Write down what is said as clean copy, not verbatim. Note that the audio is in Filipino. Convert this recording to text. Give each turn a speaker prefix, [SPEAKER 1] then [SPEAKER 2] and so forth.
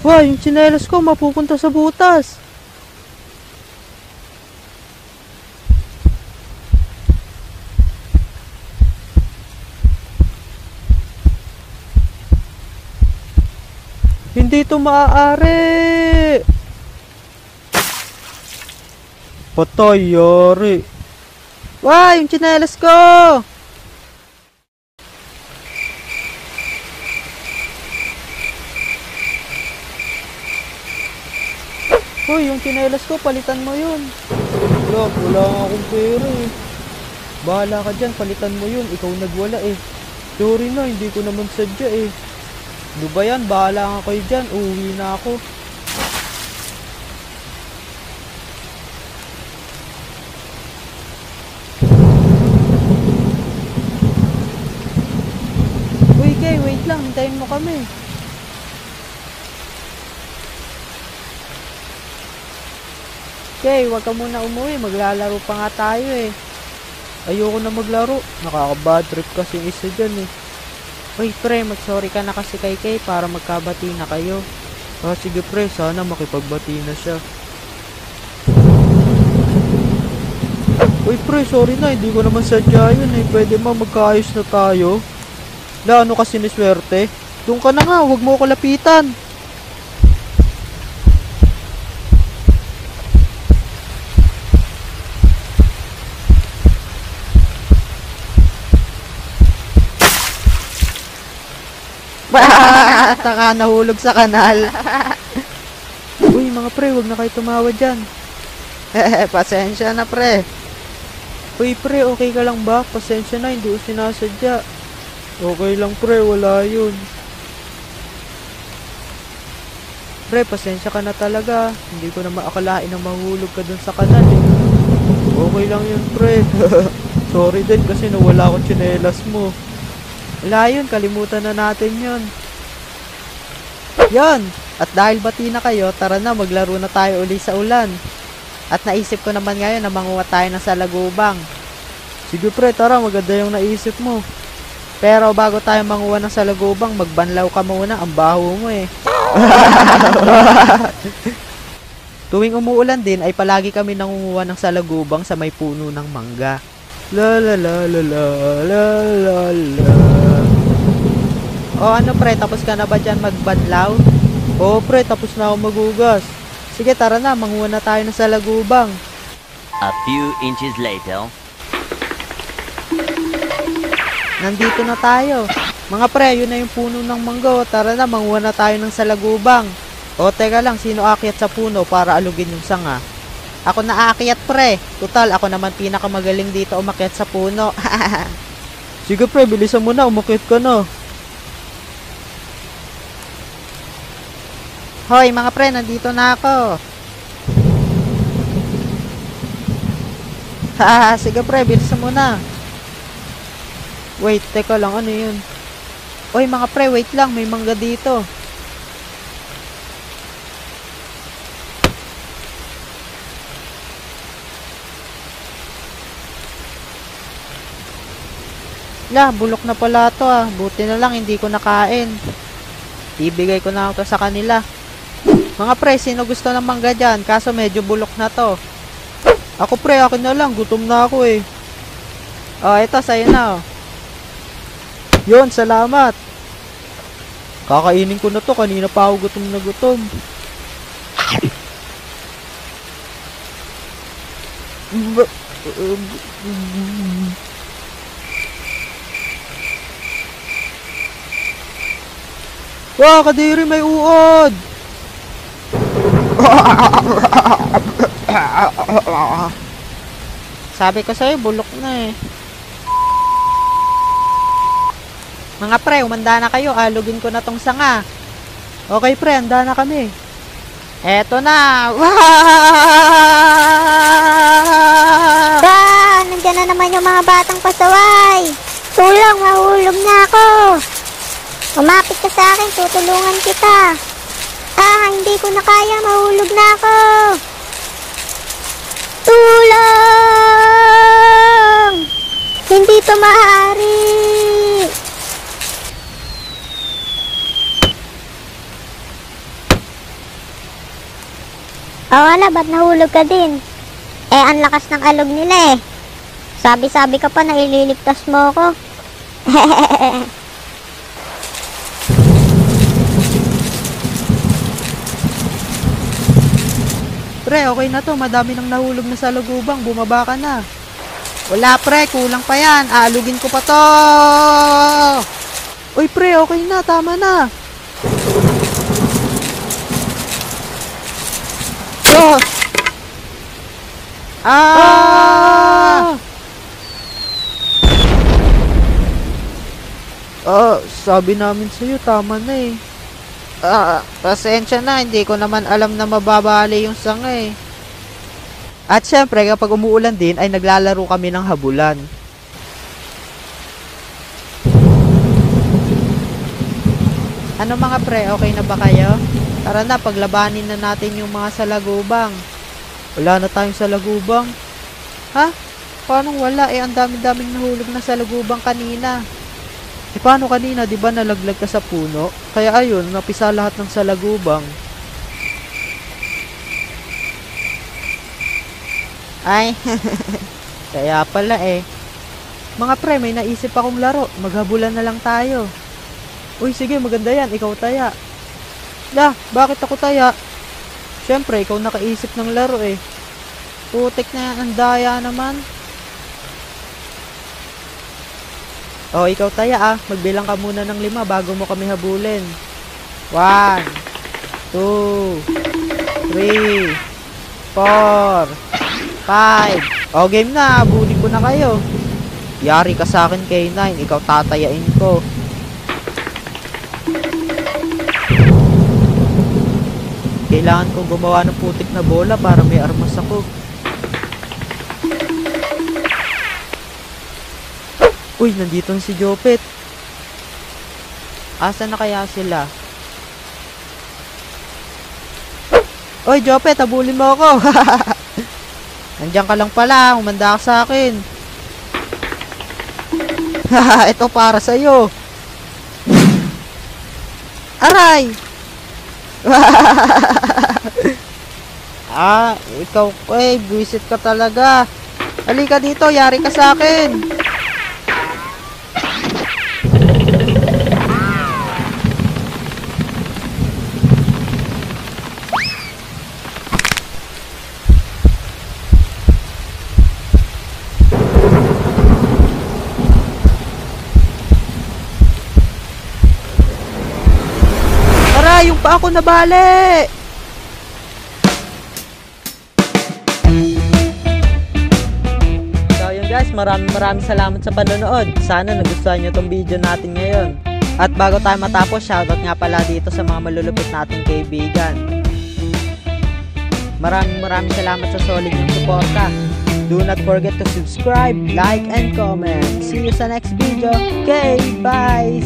[SPEAKER 1] Wah, yung tsinelas ko mapupunta sa butas. Hindi to maaari. Patay, yari. Wah, yung tsinelas ko. Hoy, yung tsinelas ko, palitan mo yun. Wala nga akong pera eh. Bahala ka dyan, palitan mo yun. Ikaw nagwala eh. Sorry na, hindi ko naman sadya eh. Ano ba yan? Bahala nga kayo dyan. Uuwi na ako. Uy, Kay, wait lang. Hintayin mo kami. Kay, wag ka muna umuwi. Maglalaro pa nga tayo eh. Ayoko na maglaro. Nakaka-bad trip kasi yung isa dyan eh. Uy, pre, mag-sorry ka na kasi kay Kay para magkabati na kayo. Ah, sige pre, sana makipagbati na siya. Uy pre, sorry na, hindi ko naman sadya yun eh. Pwede ba magkaayos na tayo? Na ano kasi ni swerte? Doon ka na nga, huwag mo ko lapitan. Taka, nahulog sa kanal. Uy mga pre, wag na kayo tumawa dyan. Pasensya na pre. Uy pre, okay ka lang ba? Pasensya na, hindi ko sinasadya. Okay lang pre, wala yun. Pre, pasensya ka na talaga. Hindi ko na maakalain na mahulog ka dun sa kanal eh. Okay lang yun pre. Sorry din kasi nawala akong tsinelas mo. Wala yun, kalimutan na natin yun. Yon, at dahil bati na kayo, tara na maglaro na tayo uli sa ulan. At naisip ko naman ngayon na manguha tayo ng salagubang. Sige pre, tara, maganda yung naisip mo. Pero bago tayo manguha ng salagubang, magbanlaw ka muna, ang baho mo eh. Tuwing umuulan din ay palagi kami nangunguha ng salagubang sa may puno ng mangga. La la la la la la la la. O ano pre, tapos ka na ba dyan magbadlaw? Oo pre, tapos na ako magugas. Sige tara na, manguha na tayo ng salagubang.
[SPEAKER 2] A few inches later.
[SPEAKER 1] Nandito na tayo. Mga pre, yun na yung puno ng mangga. Tara na, manguha na tayo ng salagubang. O teka lang, sino aakyat sa puno para alugin yung sanga? Ako na aakyat pre. Total, ako naman pinakamagaling dito umakyat sa puno. Sige pre, bilisan mo na, umakyat ka na. Hoy mga pre, nandito na ako. Haha, sige pre, bilisan mo na. Wait, teka lang, ano yun? Hoy mga pre, wait lang, may mangga dito. La, bulok na pala to ah. Buti na lang hindi ko nakain. Ibigay ko na ito sa kanila. Mga pre, sino gusto ng mangga dyan? Kaso medyo bulok na to. Ako pre, akin na lang. Gutom na ako eh. Oh, ito sa'yo na oh. Yun, salamat. Kakainin ko na to. Kanina pa ako gutom na gutom. Wah, kadiri, may uod! Sabi ko sa'yo, bulok na eh. Mga pre, umanda na kayo. Alugin ko na tong sanga. Okay pre, handa na kami. Eto na!
[SPEAKER 3] Ba, nandiyan na naman yung mga batang pasaway. Tulong, mahulog na ako. Umapit ka sa akin, tutulungan kita. Ah, hindi ko na kaya, mahulog na ako. Tulong! Hindi to maaari. wala, ba't nahulog ka din? Ang lakas ng alog nila eh. Sabi-sabi ka pa na ililigtas mo ko.
[SPEAKER 1] Pre, okay na to. Madami nang nahulog na sa lagubang. Bumaba ka na. Wala pre, kulang pa yan. Aalugin ko pa to. Uy pre, okay na. Tama na. Oh! Sabi namin sa'yo, tama na eh. Pasensya na, hindi ko naman alam na mababali yung sanga eh. At syempre, kapag umuulan din, ay naglalaro kami ng habulan. Ano mga pre, okay na ba kayo? Tara na, paglabanin na natin yung mga salagubang. Wala na tayong salagubang. Ha? Paano wala? Ang dami-daming nahulog na salagubang kanina. Paano kanina, di ba nalaglag ka sa puno? Kaya ayun, napisa lahat ng salagubang. Ay, kaya pala eh. Mga pre, may naisip akong laro. Maghabulan na lang tayo. Uy, sige, maganda yan. Ikaw taya. Bakit ako taya? Siyempre, ikaw nakaisip ng laro eh. Putik na yan, ang daya naman. Oh, ikaw taya magbilang ka muna ng 5 bago mo kami habulin. 1, 2, 3, 4, 5. Oh, game na, habulin ko na kayo. Yari ka sa akin, K9, ikaw tatayain ko. Kailangan kong gumawa ng putik na bola para may armas ako. Uy, nandito na si Jopet. Asa na kaya sila? Uy, Jopet, habulin mo ako. Nandiyan ka lang pala, umanda ka sa akin. Ito para sa'yo. Aray! Ikaw, buwisit ka talaga. Halika dito, yari ka sa akin. Yung pa ako nabali. So yun guys, maraming salamat sa panonood. Sana nagustuhan nyo tong video natin ngayon. At bago tayo matapos, shoutout nga pala dito sa mga malulupit nating kaibigan. Maraming salamat sa solid yung suporta. Do not forget to subscribe, like, and comment. See you sa next video. Okay, bye!